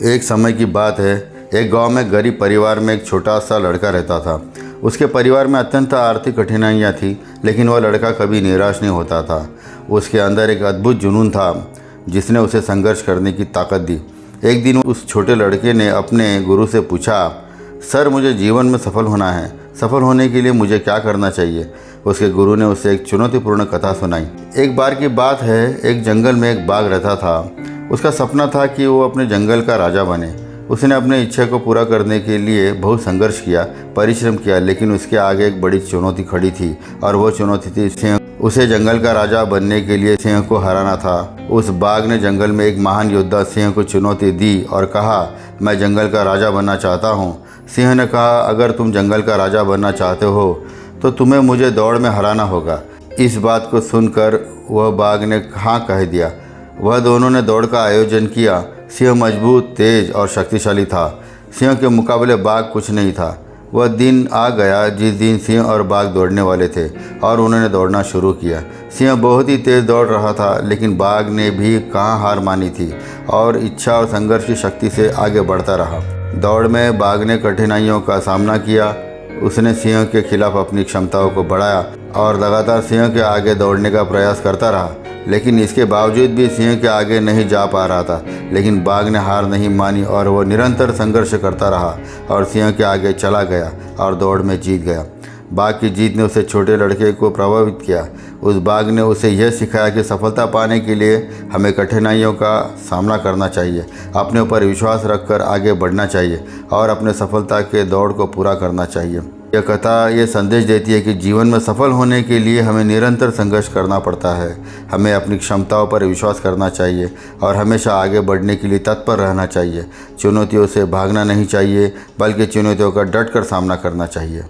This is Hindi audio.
एक समय की बात है, एक गांव में गरीब परिवार में एक छोटा सा लड़का रहता था। उसके परिवार में अत्यंत आर्थिक कठिनाइयां थी, लेकिन वह लड़का कभी निराश नहीं होता था। उसके अंदर एक अद्भुत जुनून था जिसने उसे संघर्ष करने की ताकत दी। एक दिन उस छोटे लड़के ने अपने गुरु से पूछा, सर मुझे जीवन में सफल होना है, सफल होने के लिए मुझे क्या करना चाहिए। उसके गुरु ने उसे एक चुनौतीपूर्ण कथा सुनाई। एक बार की बात है, एक जंगल में एक बाघ रहता था। उसका सपना था कि वो अपने जंगल का राजा बने। उसने अपने इच्छा को पूरा करने के लिए बहुत संघर्ष किया, परिश्रम किया, लेकिन उसके आगे एक बड़ी चुनौती खड़ी थी और वो चुनौती थी सिंह। उसे जंगल का राजा बनने के लिए सिंह को हराना था। उस बाघ ने जंगल में एक महान योद्धा सिंह को चुनौती दी और कहा, मैं जंगल का राजा बनना चाहता हूँ। सिंह ने कहा, अगर तुम जंगल का राजा बनना चाहते हो तो तुम्हें मुझे दौड़ में हराना होगा। इस बात को सुनकर वह बाघ ने हाँ कह दिया। वह दोनों ने दौड़ का आयोजन किया। सिंह मजबूत, तेज और शक्तिशाली था। सिंह के मुकाबले बाघ कुछ नहीं था। वह दिन आ गया जिस दिन सिंह और बाघ दौड़ने वाले थे और उन्होंने दौड़ना शुरू किया। सिंह बहुत ही तेज दौड़ रहा था, लेकिन बाघ ने भी कहाँ हार मानी थी और इच्छा और संघर्ष की शक्ति से आगे बढ़ता रहा। दौड़ में बाघ ने कठिनाइयों का सामना किया। उसने सिंह के खिलाफ अपनी क्षमताओं को बढ़ाया और लगातार सिंह के आगे दौड़ने का प्रयास करता रहा, लेकिन इसके बावजूद भी सिंह के आगे नहीं जा पा रहा था। लेकिन बाघ ने हार नहीं मानी और वो निरंतर संघर्ष करता रहा और सिंह के आगे चला गया और दौड़ में जीत गया। बाघ की जीत ने उसे छोटे लड़के को प्रभावित किया। उस बाघ ने उसे यह सिखाया कि सफलता पाने के लिए हमें कठिनाइयों का सामना करना चाहिए, अपने ऊपर विश्वास रखकर आगे बढ़ना चाहिए और अपने सफलता के दौड़ को पूरा करना चाहिए। यह कथा ये संदेश देती है कि जीवन में सफल होने के लिए हमें निरंतर संघर्ष करना पड़ता है। हमें अपनी क्षमताओं पर विश्वास करना चाहिए और हमेशा आगे बढ़ने के लिए तत्पर रहना चाहिए। चुनौतियों से भागना नहीं चाहिए, बल्कि चुनौतियों का डट कर सामना करना चाहिए।